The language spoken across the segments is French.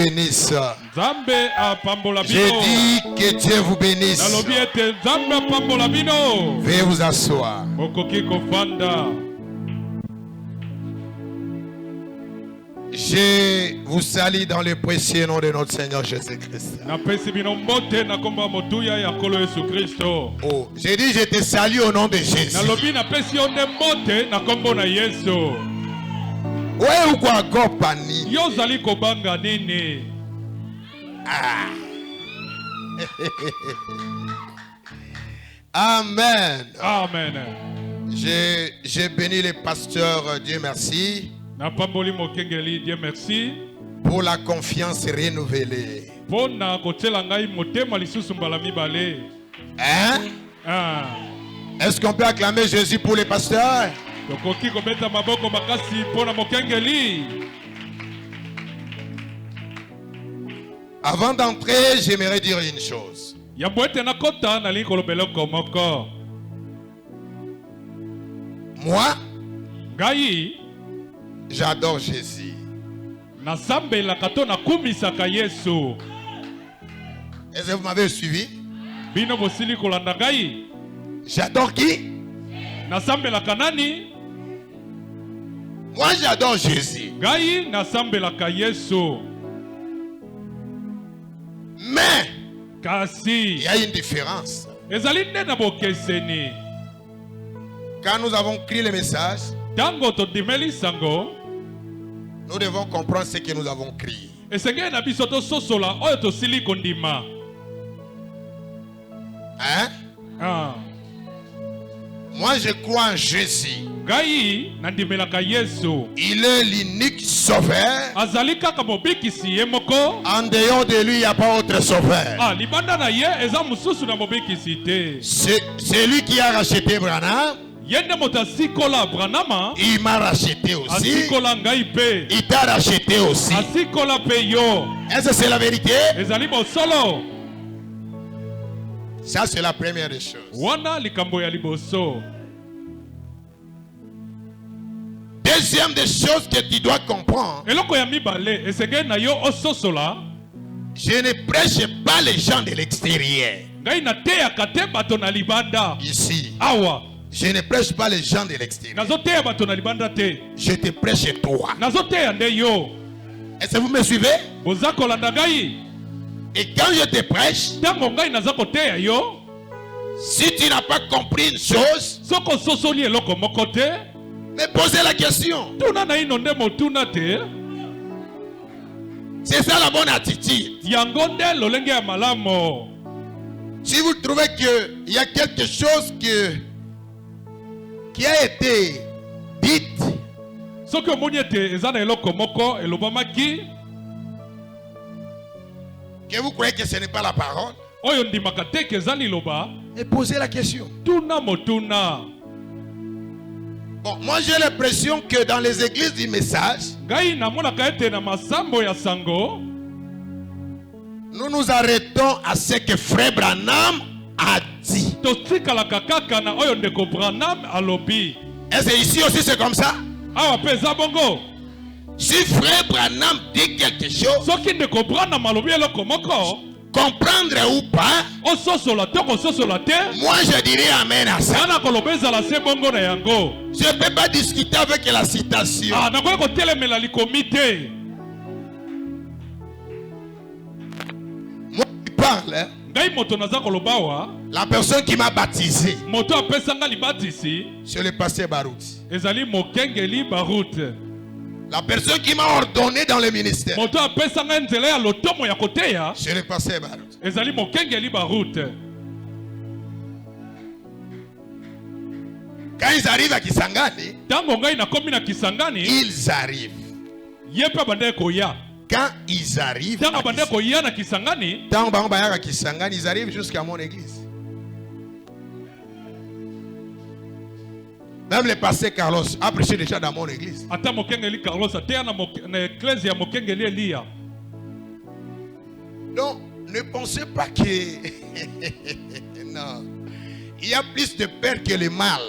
bénisse. J'ai dit que Dieu vous bénisse. Veuillez vous asseoir. Je vous salue dans le précieux nom de notre Seigneur Jésus-Christ. Oh, j'ai dit je te salue au nom de Jésus. Ouais ou quoi compagnie? Ah. Amen. Amen. J'ai béni les pasteurs, Dieu merci. Dieu merci. Pour la confiance renouvelée. Hein? Ah. Est-ce qu'on peut acclamer Jésus pour les pasteurs? Avant d'entrer, j'aimerais dire une chose. Moi, j'adore Jésus. Est-ce que vous m'avez suivi? J'adore qui? Moi j'adore Jésus. Mais il y a une différence. Quand nous avons crié le message, nous devons comprendre ce que nous avons crié. Hein? Ah. Moi je crois en Jésus. Il est l'unique sauveur. En dehors de lui, il n'y a pas autre sauveur. C'est lui qui a racheté Branham. Il m'a racheté aussi. Il t'a racheté aussi. Est-ce que c'est la vérité? Ça c'est la première des choses. Deuxième des choses que tu dois comprendre. Je ne prêche pas les gens de l'extérieur. Ici. Je ne prêche pas les gens de l'extérieur. Je te prêche toi. Est-ce que vous me suivez? Et quand je te prêche, si tu n'as pas compris une chose, me posez la question. C'est ça la bonne attitude. Si vous trouvez qu'il y a quelque chose qui a été dite, que vous croyez que ce n'est pas la parole, et posez la question. Bon, moi j'ai l'impression que dans les églises du message, nous nous arrêtons à ce que Frère Branham a dit. Est-ce que ici aussi c'est comme ça? Si Frère Branham dit quelque chose, comprendre ou pas, moi je dirais amen à ça. Je ne peux pas discuter avec la citation. Moi qui parle, hein? La personne qui m'a baptisé, c'est le pasteur Barouti. La personne qui m'a ordonné dans le ministère, c'est le pasteur Barouti. Quand ils arrivent à Kisangani, ils arrivent. Quand ils arrivent ils arrivent jusqu'à mon église. Même le pasteur Carlos a prêché déjà dans mon église. Donc, ne pensez pas que... non. Il y a plus de peur que le mal.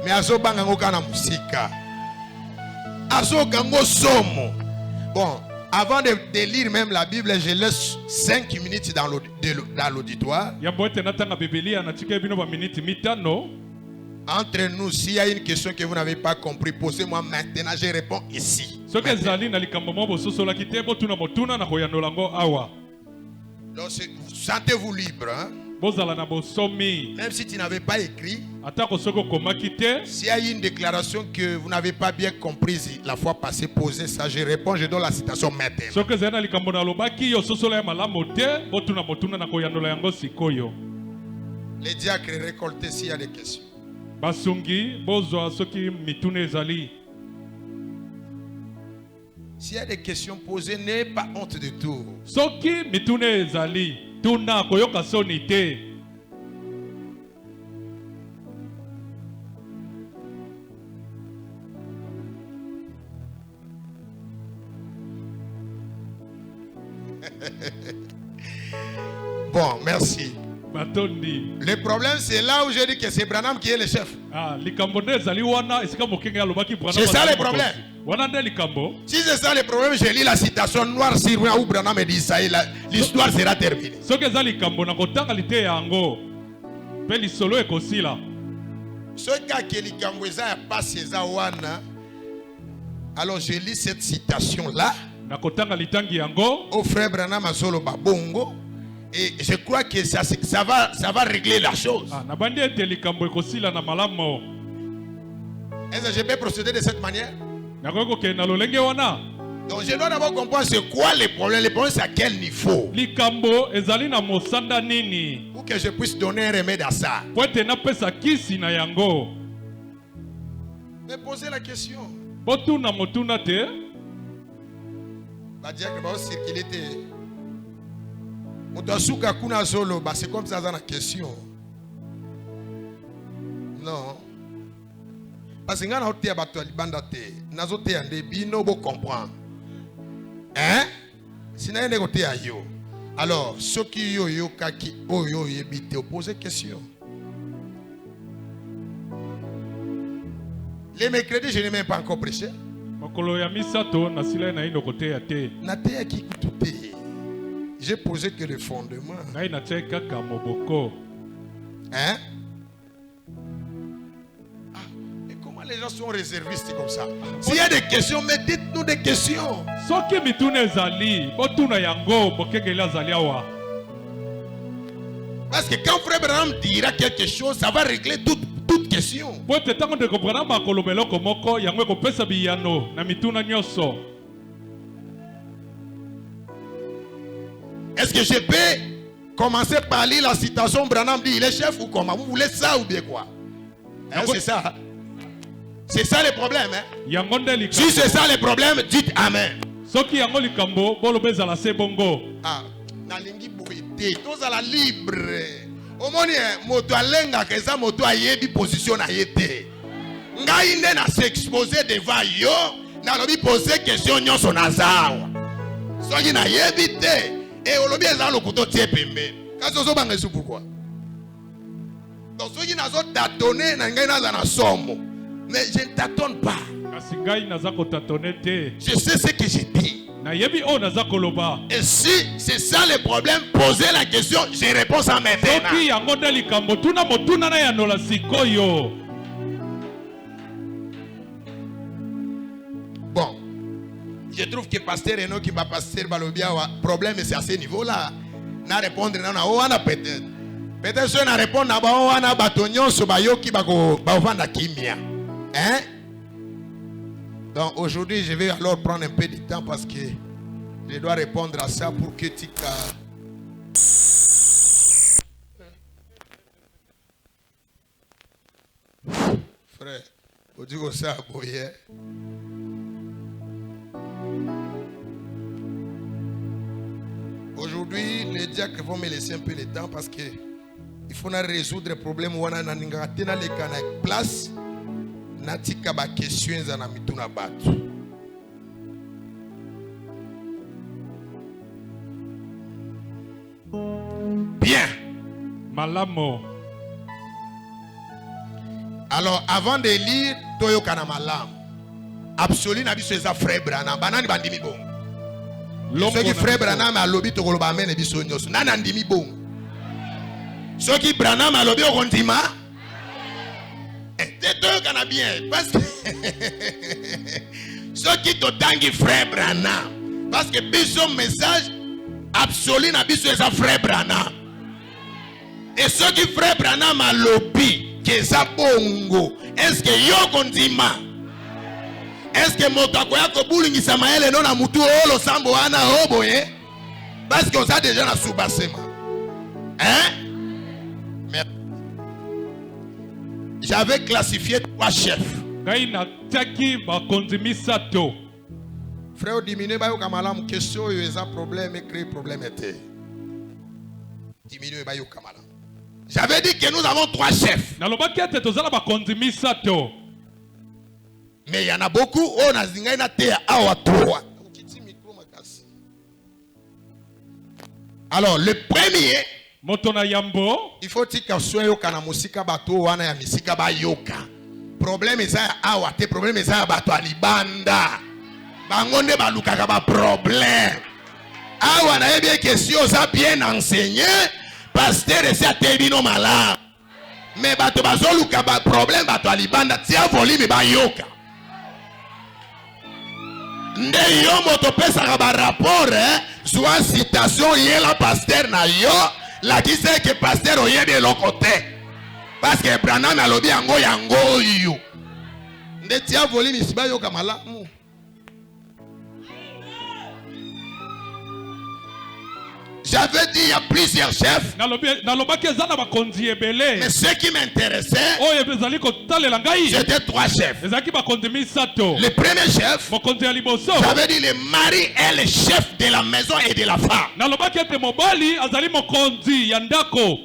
Mais azo bangango kana musika. Azo gango somo. Bon, avant de lire même la Bible, je laisse 5 minutes dans l'auditoire. Entre nous, s'il y a une question que vous n'avez pas compris, posez-moi maintenant, je réponds ici. Donc, sentez-vous libre. Hein? Même si tu n'avais pas écrit, s'il y a une déclaration que vous n'avez pas bien comprise la fois passée, posez ça, je réponds, je donne la citation maintenant. Les diacres récoltés s'il y a des questions. S'il y a des questions posées, n'ayez pas honte de tout. Bon, merci. Le problème, c'est là où je dis que c'est Branham qui est le chef. C'est ça le problème. Si c'est ça le problème, je lis la citation noire sur où Branham dit ça et l'histoire sera terminée. Alors je lis cette citation là au frère Branham Asolo Babongo. Et je crois que ça va régler la chose. Est-ce que je peux procéder de cette manière? Donc je dois d'abord comprendre c'est quoi le problème. Le problème c'est à quel niveau, pour que je puisse donner un remède à ça. Mais posez la question. C'est comme ça dans la question. Non. Parce que quand on a comprendre. Hein? Alors, ceux qui posent question. Les mercredis, je n'ai même pas encore prêché. J'ai posé que le fondement. Hein? Ah, mais comment les gens sont réservistes comme ça? S'il y a des questions, mais dites-nous des questions. Parce que quand Frère Branham dira quelque chose, ça va régler toute question. Est-ce que je peux commencer par lire la citation Branham dit il est chef ou comment? Vous voulez ça ou bien quoi? Hein, c'est ça. C'est ça le problème. Hein? Si c'est ça le problème, dites Amen. Ah, nalingi boité, tous à la libre. Au moins, moto alenga que ça moto ayebi position na yete. Ngai nde na s'exposer devant yo, na lobi poser question nyonso na zawa. Soki na yebi te. Et on l'a dans le couteau de pembe. Quand on s'en va, pourquoi? Donc, ceux qui n'ont pas tâtonné, mais je ne tâtonne pas. Je sais ce que j'ai dit. Et si c'est ça le problème, posez la question, je réponds à maintenant. Bon. Je trouve que pasteur Eno qui va passer Balobia, problème c'est à ce niveau-là. Na répondre na peut-être. Peut-être si on répond na ba na batonyon so bayo ki ba vanda kimia. Hein? Donc aujourd'hui, je vais alors prendre un peu de temps parce que je dois répondre à ça pour que Tika. Frère, vous dites ça boyer. Aujourd'hui, les diacres vont me laisser un peu de temps parce que il faut résoudre le problème où on a les place. Natika ba question za na mituna batu. Bien. Malamo. Alors, avant de lire, Toyo Kanamalam, Absolu Nabiso Eza Frère Branham, Banani Bandimi Bon. Ceux qui Frère Branham a lobby to Goloba Mene Biso Nyos, Nanandimi Bon. Ceux qui Branham a lobby au Rondima, c'est Toyo Kanabien, parce que ceux qui te tanguent Frère Branham, parce que Biso message, Absolu Nabiso Eza Frère Branham. Et ceux qui Frère Branham a lobby, Keza bongo. Est-ce que yo kondima? Est-ce que motakoya ko bulingi Samael non na mutu olo sambo ana oboye? Parce qu'on a déjà na soubasema. Hein? Mais j'avais classifié 3 chefs. Frère diminuer ba yo kamala mu question yo eza problème et créer problème était. Diminuer ba yo kamala. J'avais dit que nous avons 3 chefs. Mais il y en a beaucoup. On a dit alors, le premier, il faut dire que soit yoka musika bato wana ya misika ba yoka. Problème est ça awate, problème est ça bato alibanda. Bangonde balukaka ba problème. Awa na bien question ça bien enseigné. Pasteur et ça tebino malade. Mais bato bazoluka ba problème bato alibanda tia volume ba yoka. Nde yo moto pesa ba rapport soit citation yela pasteur na yo la qui sait que pasteur oye de l'autre côté. Parce que Branham a lobby yango yo. Nde tia volume si ba yoka malamu. J'avais dit il y a plusieurs chefs. Mais ce qui m'intéressait, c'était 3 chefs. Le premier chef, j'avais dit le mari est le chef de la maison et de la femme.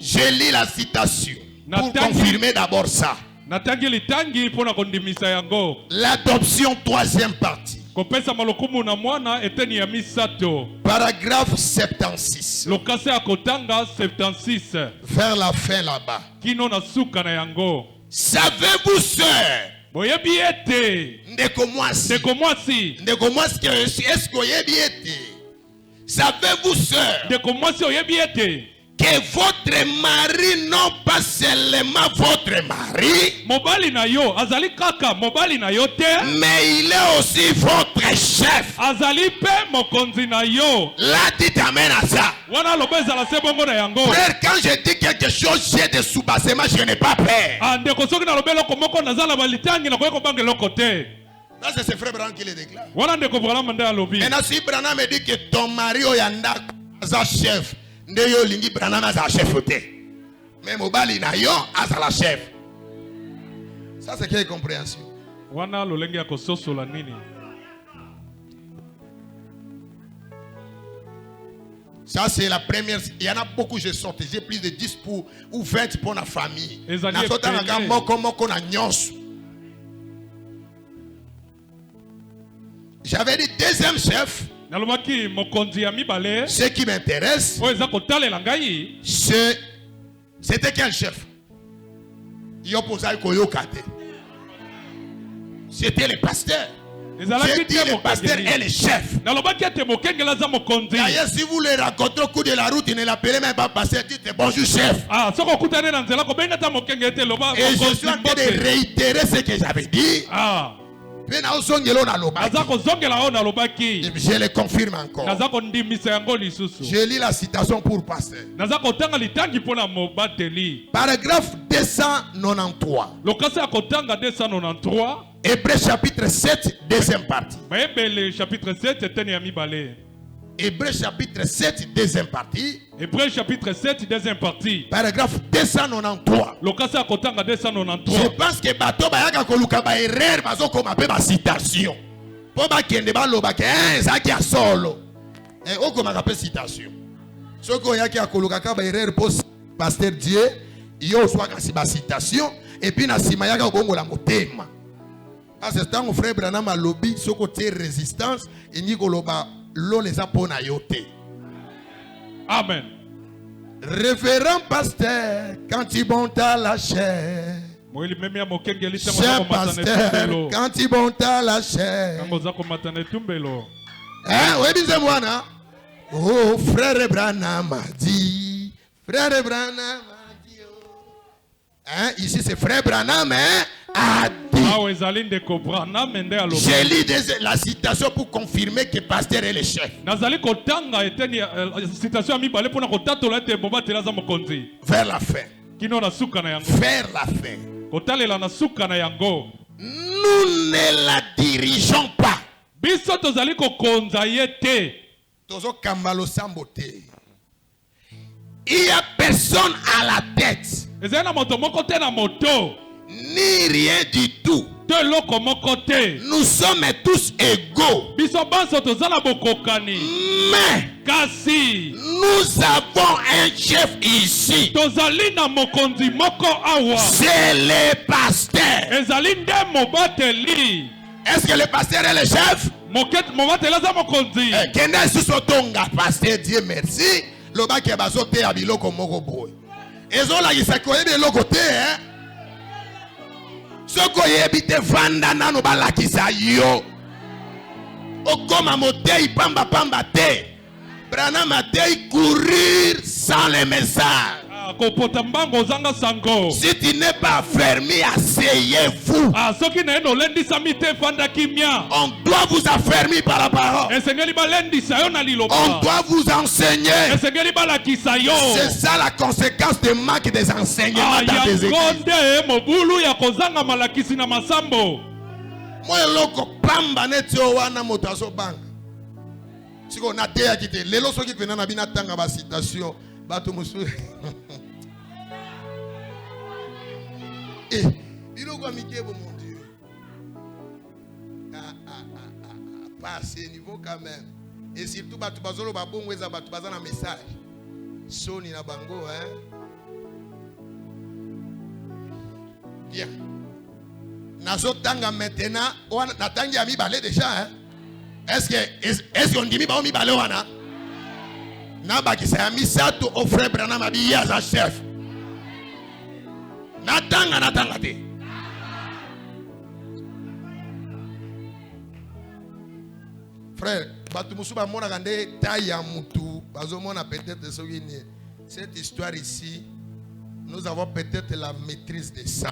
Je lis la citation pour confirmer d'abord ça. L'adoption, 3e partie. Paragraphe 76. Vers la fin là-bas. Savez-vous, sœur? Savez-vous, sœur? Que votre mari, non pas seulement votre mari, mais il est aussi votre chef. Là, dites amen à ça. Frère, quand je dis quelque chose, j'ai des sous-bassements, je n'ai pas peur. Ça, c'est ce frère Branham qui le déclare. Maintenant, si Branham me dit que ton mari est un chef, Ndeyo lingi Branham a chef. Mais mobali na yo a la chef. Ça c'est quelle compréhension? Ça c'est la première. Il y en a beaucoup, je sorte. J'ai plus de 10 ou 20 pour la famille. J'avais dit deuxième chef. Ce qui m'intéresse, c'était quel chef? C'était le pasteur. J'ai dit le pasteur est le chef. D'ailleurs, si vous le rencontrez au cours de la route, il ne l'appelez même pas pasteur, dites bonjour chef. Et je suis en train de réitérer ce que j'avais dit. Je le confirme encore. Je lis la citation pour pasteur. Paragraphe 293. Hébreux chapitre 7, deuxième partie. Hébreux chapitre 7, deuxième partie. Hébreux chapitre 7, deuxième partie. Paragraphe 293. Je pense que bato bayaka koluka ba erreur bazo koma pe ba citation. Po ba kende ba loba ke ça qui a solo. O koma ka citation. Soko yaki akoluka ka ba erreur po pasteur Dieu, yo soit ka ba citation et puis na sima yaka bongola motema. À ce temps, mon frère Branham a lobby ce côté résistance et ni koloba l'eau les a pour nayote. Amen. Révérend pasteur, quand il monte à la chair, Cher pasteur, quand il monte à la chair. Hein, oui, dis-moi, oh, frère Branham m'a dit. Frère Branham m'a dit. Hein, ici c'est frère Branham, hein, a dit. J'ai lu la citation pour confirmer que pasteur est le chef. Vers la fin. Vers la fin. Nous ne la dirigeons pas. Il n'y a personne à la tête. Ni rien du tout. Nous sommes tous égaux. Mais nous avons un chef ici. C'est le pasteur. Est-ce que le pasteur est le chef? Pasteur, Dieu merci. Loba ke bazote ya biloko moko boy. Ezola yisakoyebe lokote hein. Soko yebite vanda nano balakisa yo. Okoma motei pamba pamba te. Branham matei courir sans les messages. Si tu n'es pas fermé, asseyez-vous. On doit vous affermir par la parole. On doit vous enseigner. C'est ça la conséquence du manque des enseignements dans les églises. Moi, loko pamba netio wana motaso bang. Si on a té akité, lelo soki pena na bina tanga ba citation, bato musu. Eh, biloko mikebo mon Dieu. Pas à ce niveau quand même. Et surtout bato bazolo ba bongo eza bato bazana message. Soni na bango hein. Bien. Nazo tanga maintenant, on natangi ami balé déjà hein. Est-ce qu'on dit mi ba mi balé wana? Na ba ki sa mi sato au frère Branham abi ya za chef. Natanga te. Frère, batu musuba mona kande taya mutu, bazo mona peut-être cette histoire ici, nous avons peut-être la maîtrise de ça.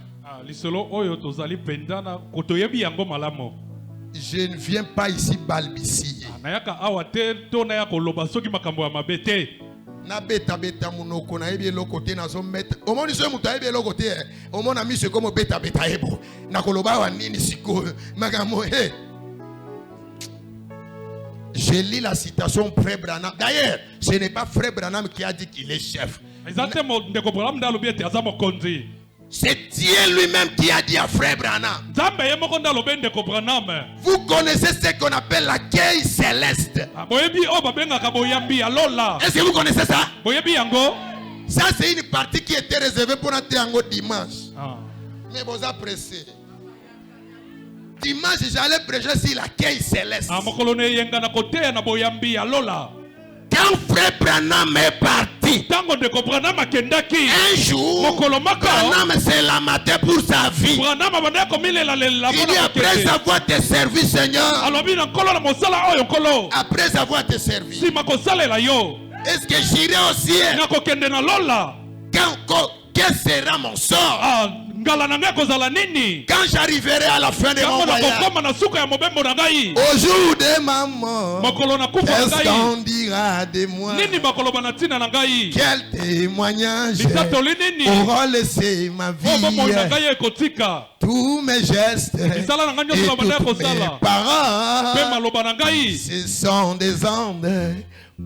Je ne viens pas ici balbutier. Na beta beta munoko na ebi eloko te na zo mettre omoni so mutu ebi eloko te omona mi se comme beta beta ebo na koloba wa nini siko magamo je lis la citation frère Branham. D'ailleurs ce n'est pas frère Branham qui a dit qu'il est chef, c'est Dieu lui-même qui a dit à frère Branham. Vous connaissez ce qu'on appelle la quille céleste. Est-ce que vous connaissez ça? Ça c'est une partie qui était réservée pour un triangle dimanche. Mais vous appréciez. Dimanche j'allais prêcher sur la quille céleste. Quand frère Branham est parti, un jour, Branham s'est lamenté pour sa vie. Il dit après avoir te servi, Seigneur, après avoir te servi, est-ce que j'irai au ciel? Quel sera mon sort? Quand j'arriverai à la fin de mon voyage, au jour de ma mort, qu'est-ce qu'on dira de moi? Quel témoignage aura laissé ma vie? Tous mes gestes et toutes mes paroles, ce sont des ondes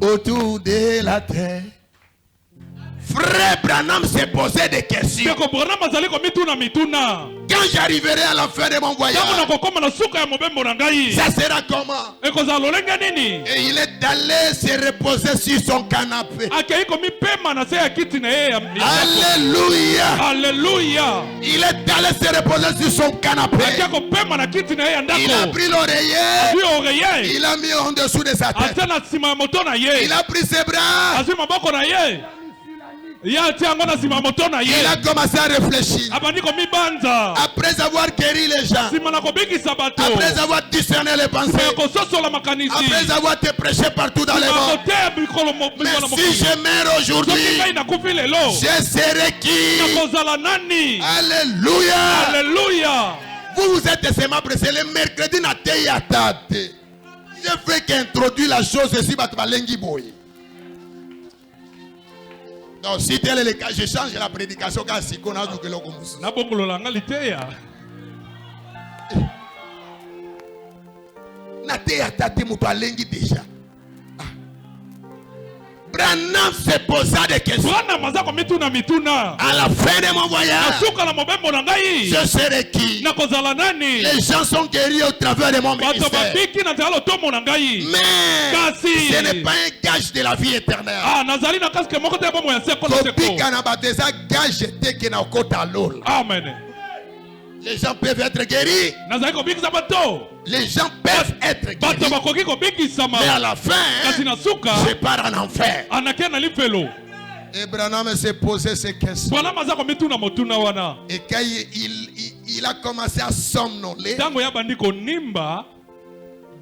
autour de la terre. Frère Branham s'est posé des questions. Quand j'arriverai à la fin de mon voyage, ça sera comment? Et il est allé se reposer sur son canapé. Alléluia. Alléluia. Il est allé se reposer sur son canapé. Il a pris l'oreiller. Il a mis en dessous de sa tête. Il a pris ses bras. Ya tiango na sima moto na ye. Il a commencé à réfléchir. Abandi ko mibanza. Après avoir guéri les gens. Sima na ko bikisa bato. Après avoir discerné les pensées. Ko soso la makanisi. Après avoir été prêché partout dans les mondes. Mais si je meurs aujourd'hui, je serai qui? Alléluia. Alléluia. Vous êtes seulement pressé. Le mercredi, je veux qu'introduire la chose ici. Donc, si tel est le cas, je change la prédication. Déjà. Branham se posa des questions. À la fin de mon voyage, je serai qui? Les gens sont guéris au travers de mon ministère. Mais ce n'est pas un gage de la vie éternelle. Amen. Les gens peuvent être guéris. Les gens peuvent être guéris. Mais à la fin, je pars en enfer. Et Branham s'est posé ces questions. Et quand il a commencé à somnoler,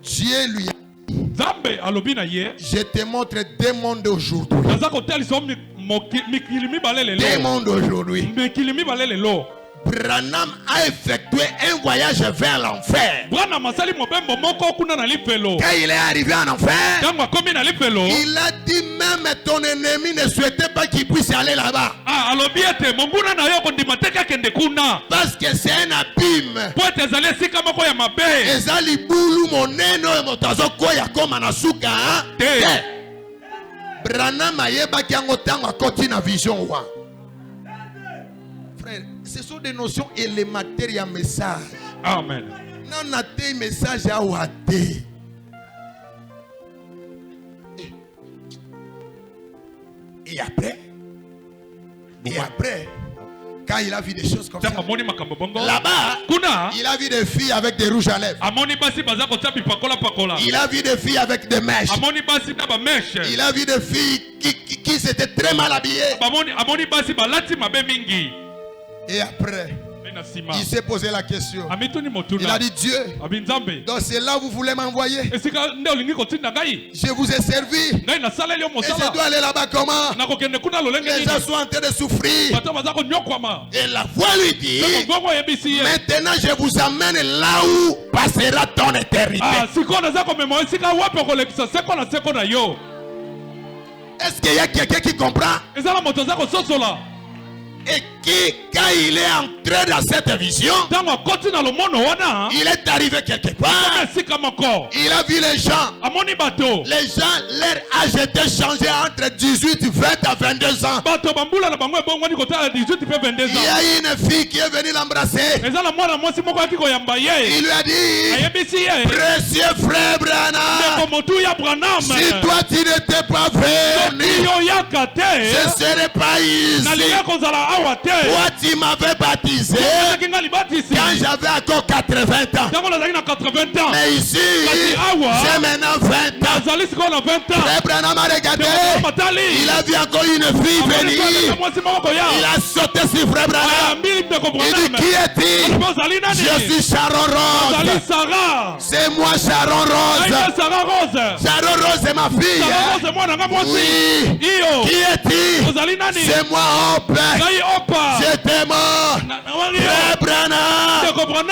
Dieu lui a dit, je te montre deux mondes aujourd'hui. Deux mondes aujourd'hui. Branham a effectué un voyage vers l'enfer. Quand il est arrivé en enfer, il a dit même ton ennemi ne souhaitait pas qu'il puisse aller là-bas. Parce que c'est un abîme. Branham a vision. Ce sont des notions élémentaires, il y a un message. Amen. Non, on a des messages à ouater. Et après, quand il a vu des choses comme ça, là-bas, il a vu des filles avec des rouges à lèvres. Il a vu des filles avec des mèches. Il a vu des filles qui s'étaient très mal habillées. Et après, il s'est posé la question. Il a dit, Dieu, donc c'est là où vous voulez m'envoyer. Je vous ai servi. Et je dois aller là-bas comment? Les gens sont en train de souffrir. Et la voix lui dit, maintenant je vous amène là où passera ton éternité. Est-ce qu'il y a quelqu'un qui comprend? Et qui, quand il est entré dans cette vision, il est arrivé quelque part. Il a vu les gens. Les gens, leur âge était changé entre 18, 20 à 22 ans. Il y a une fille qui est venue l'embrasser. Il lui a dit, précieux frère Branham, si toi tu n'étais pas venu, je ne serais pas ici. Toi tu m'avais baptisé quand j'avais encore 80 ans. Mais ici, j'ai maintenant 20 ans. Frère Branham a regardé. Il a vu encore une fille venir. Il a sauté sur Frère Branham. Il dit, qui est-il? Je suis Sharon Rose. C'est moi Sharon Rose. Sharon Rose est ma fille. Oui. Qui est-il? C'est moi Hope. Je t'aime. Frère Branham,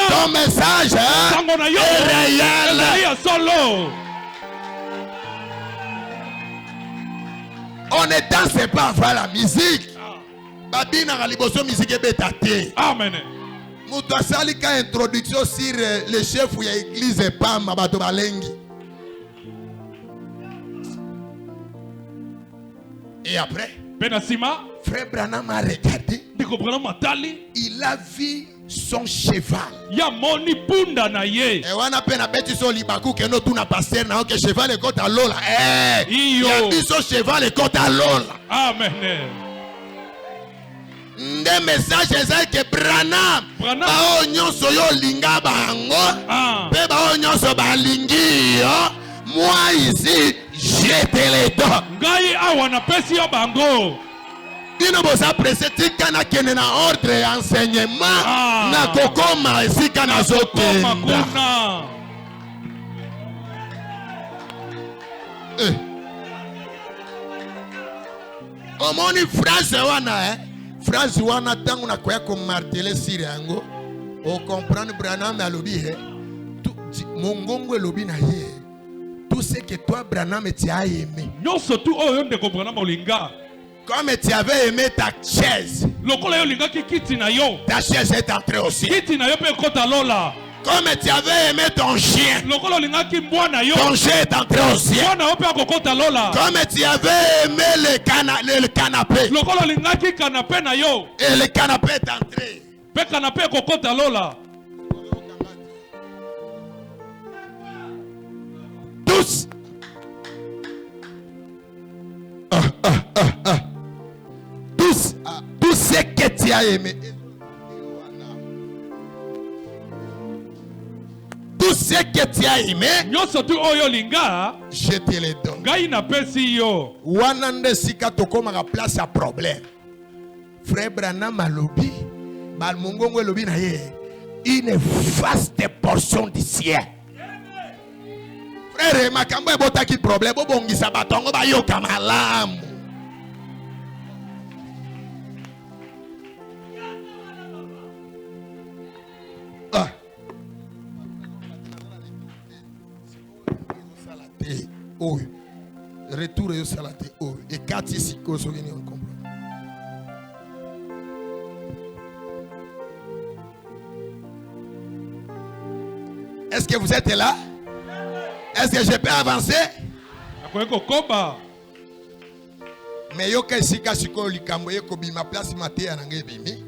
ton message est réel. On ne danse pas avant la musique. Amen. Mutwasalika introduction sur le chef ou l'église Pam Bato Balengi. Et après, Frère Branham a regardé. Il a vu son cheval. Et on a peine à bêter son libakou que nous tout n'a pas serre na que cheval est côté à l'ola. Il a vu son cheval est côté à l'ola. Amen. Des messages c'est que Branham ba onyoso yo linga bango pe ba onyoso ba lingi moi ici je te le donne. Ngai awana pesi yo bango. Bino bosa presse tika na kene na ordre enseignement na kokoma esika na zokenda. Omoni phrase wana phrase wana tangu na koya ko marteler siri yango o comprendre Branham alobi mongongo elobi na ye tout ce que toi Branham tu as aimé. Non surtout oyo ndeko Branham olinga. Comme tu avais aimé ta chaise, ta chaise est entrée aussi. Comme tu avais aimé ton chien, ton chien est entré aussi. Comme tu avais aimé le canapé, et le canapé est entré. Tous. Tout ce que tu as aimé. Tout ce que tu as aimé, je te le donne. Wanande sika tokoma la place à problème. Frère Branham alobi, balmongongo elobi na ye, une vaste portion du ciel. Frère, makambo ebotaki problème, bobongisa batongo bayoka malamu. Oh, retour et salate. Oh, et quatre ici, on comprend. Est-ce que vous êtes là? Est-ce que je peux avancer? Mais yo ka sika siko likambo ye ko bima place mate ya nange bimi.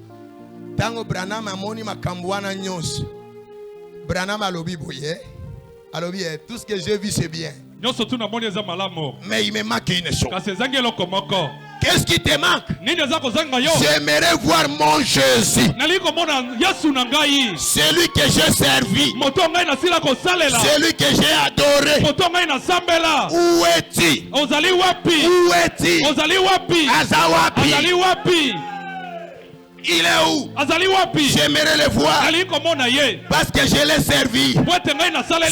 Tango Branham amoni makambo wana nyonso. Branham alobi boye. Alobi tout ce que j'ai vu c'est bien. Mais il me manque une chose. Qu'est-ce qui te manque? J'aimerais voir mon Jésus. Celui que j'ai servi. Celui que j'ai adoré. Où es-tu? Où es-tu? Azawapi. Il est où? J'aimerais le voir. Parce que je l'ai servi.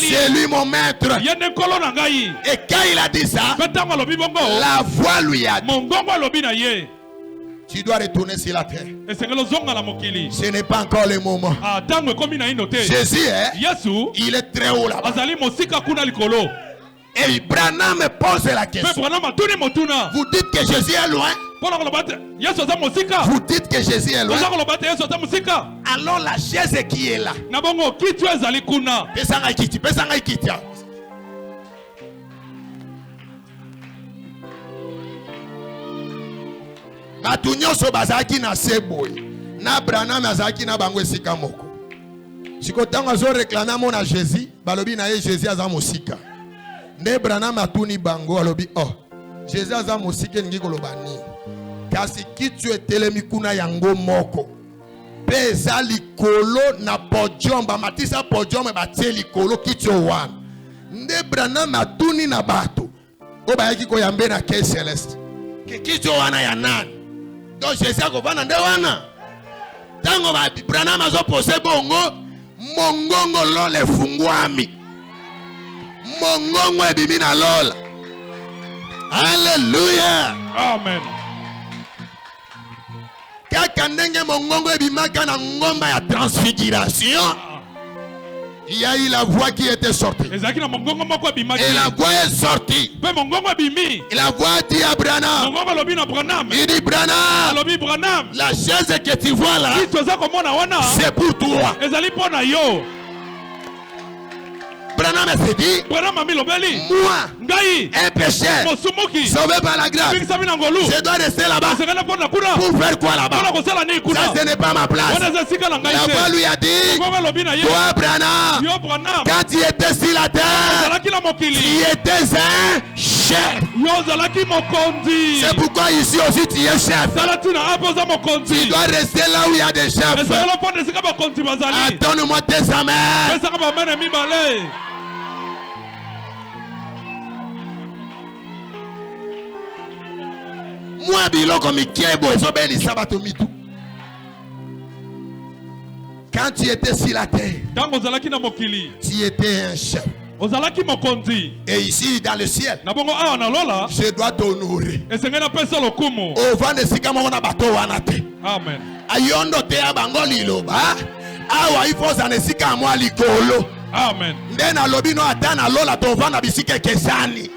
C'est lui mon maître. Et quand il a dit ça, la voix lui a dit, tu dois retourner sur la terre. Ce n'est pas encore le moment. Jésus, il est très haut là-bas. Et Branham me pose la question. Vous dites que Jésus est loin? Vous dites que Jésus est loin? Alors la chaise qui est là. Batu nyonso bazaki na seboy. Na Branham azaki na bango esika moko. Sikotango azo réclamer mona Jésus, balobi na ye Jésus aza mosika. Ne Branham atuni bango alobi Jésus aza mosika ningi koloba ni. Kasi kitu etelemi kuna yango moko. Peza likolo na podium ba matisa podium ba tie likolo kitu wana. Ne Branham atuni na bato. Oba yaki ko yambe na ke celeste. Ke kitu wana ya nani? Donc Jésus akobana nde wana. Tango ba Branham azo pose bongo mongongo lo le fungwami. Mongongo ebimi na lola. Alléluia. Amen. Kaka ndenge mongongo ebimaka na ngomba ya transfiguration. Il y a eu la voix qui était sortie. Et la voix est sortie. Et la voix dit à Branham. Il dit Branham, la chaise que tu vois là, c'est pour toi. Branham s'est dit, moi, un pécheur, sauvé par la grâce, je dois rester là-bas. Pour faire quoi là-bas? Ça, ce n'est pas ma place. La voix lui a dit, toi, Branham, quand tu étais sur la terre, tu étais un chef. C'est pourquoi ici aussi tu es chef. Tu dois rester là où il y a des chefs. Donne-moi tes amens. Moi biloko mikiebo ezobeli sabato mitu. Quand tu étais sur la terre, Tango zalaki na mokili. tu étais un chef. Ozalaki mokonzi. Et ici dans le ciel, Na bongo awa na lola. je dois t'honorer. Esengena pesa lokumu. Au vent de Sikamo na bato wana te. Amen. Ayondo te abango liloba. Awa ifo za nesika mwa likolo. Amen. Nde na lobi no ata na lola to vanda bisike kesani.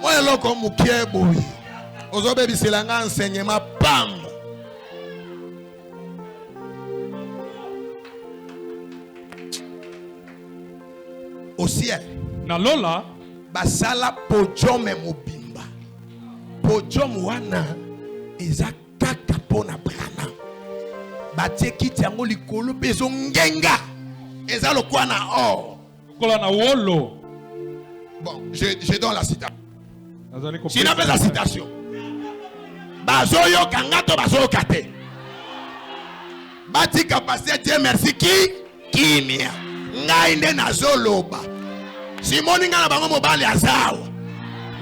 Moi eloko mukie boyi. Ozobe biselanga enseignement pam. Au ciel. Na lola. Basala podium mobimba. Podium wana eza kaka pona Branham. Batie kiti yango likolo peso ngenga. Eza lokwa na or. Kola na wolo. Bon, je donne la citation. Nazali ko. Si n'a pas la citation. Bazoyo kangato bazoyo kate. Bati kapasite Dieu merci ki mia. Ngai nde nazoloba. Simoni nga na bango mobali azawa.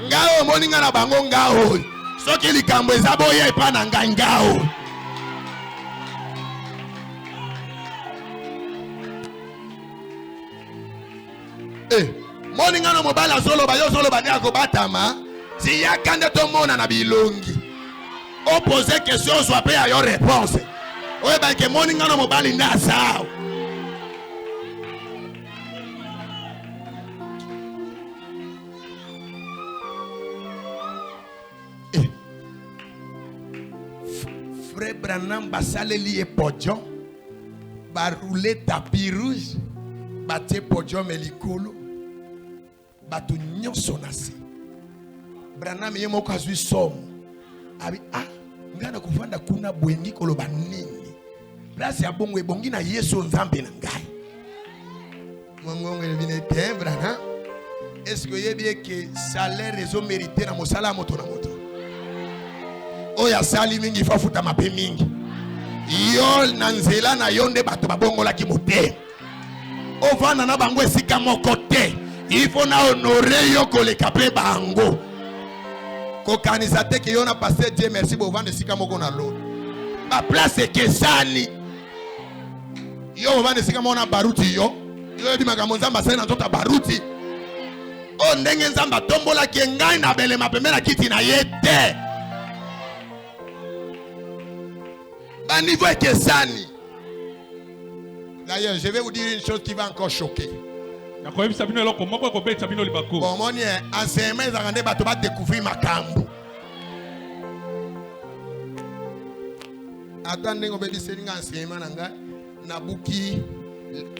Ngao moni nga na bango ngao. Soki likambo eza boye epa na ngai ngao. Moni nga na mobali azoloba yo zoloba ne akobatama. Si ya kande to mona na bilongi. O poser question soit pe ayo réponse. Oye ba ke moni nga na mobali nda azawa. Frère Branham basaleli e podium, ba rouler tapis rouge, batie podium elikolo, bato nyonso nasi. Branham ye moko azwi somo. Abi ngana kuvanda kuna bwengi koloba nini. Place ya bongo ebongi na Yesu nzambe na ngai. Mongongo elvine te Branham. Est-ce que yebi ke salaire ezo mériter na mosala moto na moto? Oya sali mingi fafuta mape mingi. Yo nanzela na yonde bato babongola ki mote. Ovana na bango esika moko te. Il faut na honorer yo koleka pe bango. Kokanisa te ke yo na passer Dieu merci bo vanda esika moko na lo. Ba place ke sani. Yo vanda esika moko na baruti yo. Yo di makambo nzamba sali na tota baruti. O ndenge nzamba tombola ki ngai na bele mapembe na kiti na yete. À niveau Kesani. D'ailleurs, je vais vous dire une chose qui va encore choquer. Bon, mon enseignement, ils ont découvrir ma cambo. Attendez, on va dire que l'enseignement, Nabuki,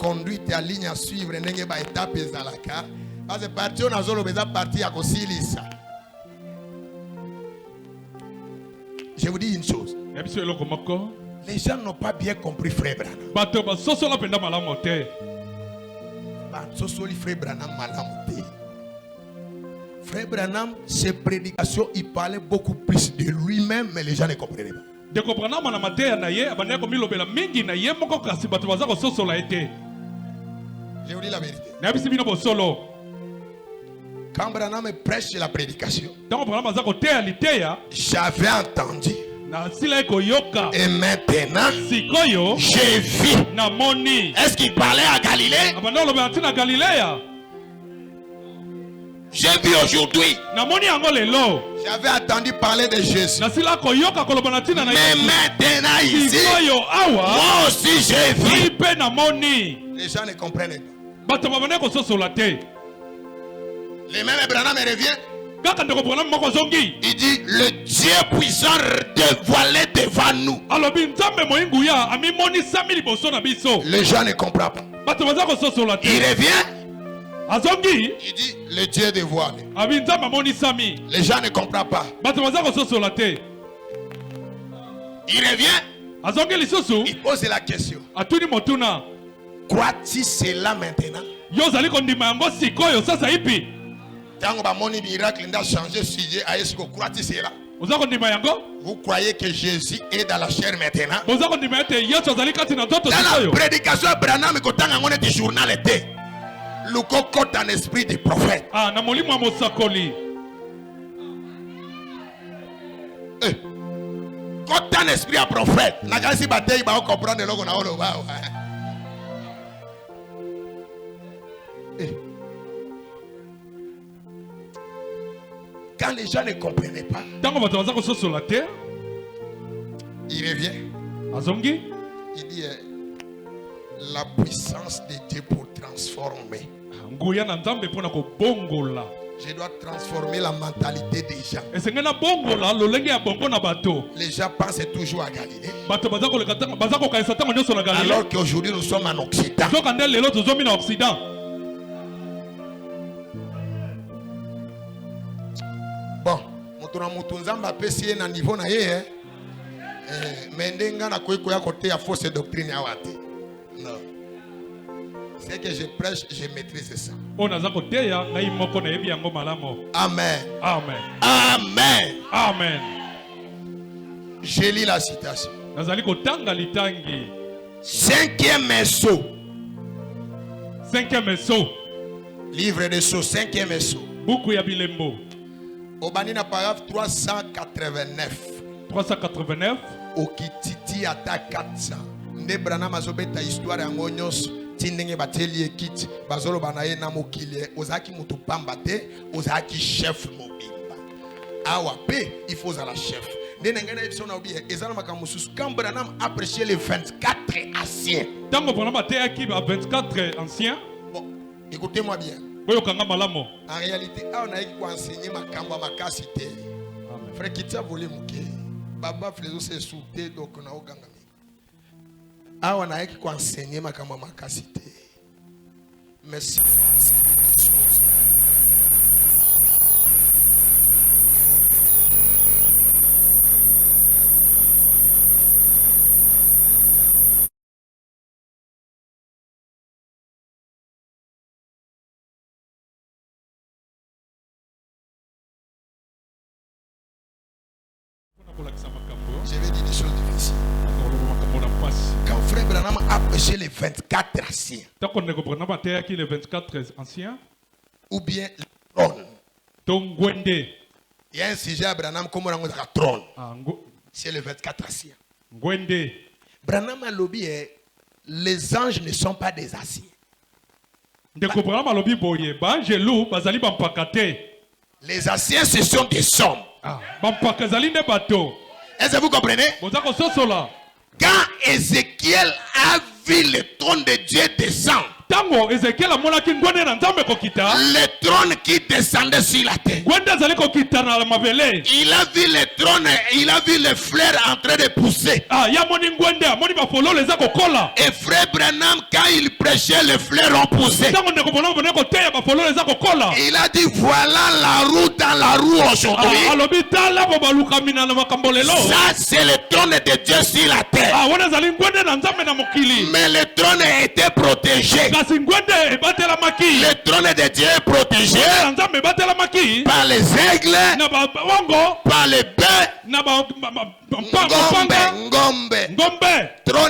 conduite à ligne à suivre, n'est pas étape dans la carte. Parce que parti, on a besoin de partir à Kosilisa. Je vous dis une chose. Les gens n'ont pas bien compris frère Branham. Frère Branham, ses prédications, il parlait beaucoup plus de lui-même, mais les gens ne comprenaient pas. Je vous dis la vérité. Quand Branham prêche la prédication, j'avais entendu. Et maintenant, j'ai vu. Est-ce qu'il parlait à Galilée? J'ai vu aujourd'hui. J'avais entendu parler de Jésus. Mais maintenant ici, moi aussi j'ai vu. Les gens ne comprennent pas. Les mêmes Branham revient. Il dit le Dieu puissant dévoilé devant nous. Les gens ne comprennent pas. Il revient. Il dit le Dieu dévoilé. Les gens ne comprennent pas. Il revient. Il pose la question. Crois-tu cela maintenant? Tant que mon miracle n'a changé sujet à ce que crois-tu cela? Vous croyez que Jésus est dans la chair maintenant? Dans la prédication, Branham est au journal était. Le cocotte en esprit des prophètes. Ah, na molimo ya mosakoli. Quand un esprit à prophète, la grâce bataille va comprendre le qu'on a au bas. Quand les gens ne comprenaient pas, Tango bato baza koso sur la terre. il revient. Azongi. Il dit la puissance de Dieu pour transformer. Nguya na nzambe pona ko bongola. Je dois transformer la mentalité des gens. Esengena bongola lolenge ya bongo na bato. Les gens pensent toujours à Galilée. Bato baza koleka tango baza kokaisa tango nyonso na Galilée. Alors qu'aujourd'hui nous sommes en Occident. Zoka nde lelo tozomi na Occident. Bon, moto na moto nzamba pesi na niveau na ye mais ndenga na koya côté à fausse doctrine ya wate. Non. C'est que je prêche, je maîtrise ça. Ona za koteya ngai moko na yebi yango malamo. Amen. Amen. Amen. Amen. Je lis la citation. Nazali kotanga litangi. Cinquième saut. Cinquième saut. Livre de Sceaux, cinquième saut. Buku ya bilembo. Au Banina paragraphe 389. 389. Okititi ata 400. Nde Branham azobeta histoire ya ngonyos. Tindenge bateli ekiti. Bazolo banaye na mokili. Ozaki mutu pamba te. Ozaki chef mobimba. Awa pe, il faut la chef. Nde nengana episode na obi. Ezana makamususu. Quand Branham a prêché les 24 anciens. Tango Branham ateyaki ba 24 anciens. Bon, écoutez-moi bien. Oyokanga malamo. En réalité, on a eu enseigner ma kamba ma cassité. Frère Kitia volé mouké. Baba Flezo s'est sauté donc on a au gangami. Ah, on a eu enseigner ma kamba ma cassité. Merci. Je vais dire des choses difficiles. Quand frère Branham a prêché les 24 anciens, ou bien le trône, il y a un sujet à Branham comme on a un trône. C'est les 24 anciens. Branham a lobby, les anges ne sont pas des anciens. Les anciens, ce sont des hommes. Est-ce que vous comprenez? Quand Ézéchiel a vu le trône de Dieu descendre, le trône qui descendait sur la terre, il a vu le trône, il a vu les fleurs en train de pousser. Et frère Branham, quand il prêchait, les fleurs ont poussé. Il a dit voilà la roue dans la roue aujourd'hui. Ça c'est le trône de Dieu sur la terre. Mais le trône était protégé. Le trône de Dieu est protégé par les aigles, par les bœufs, ngombe. Trône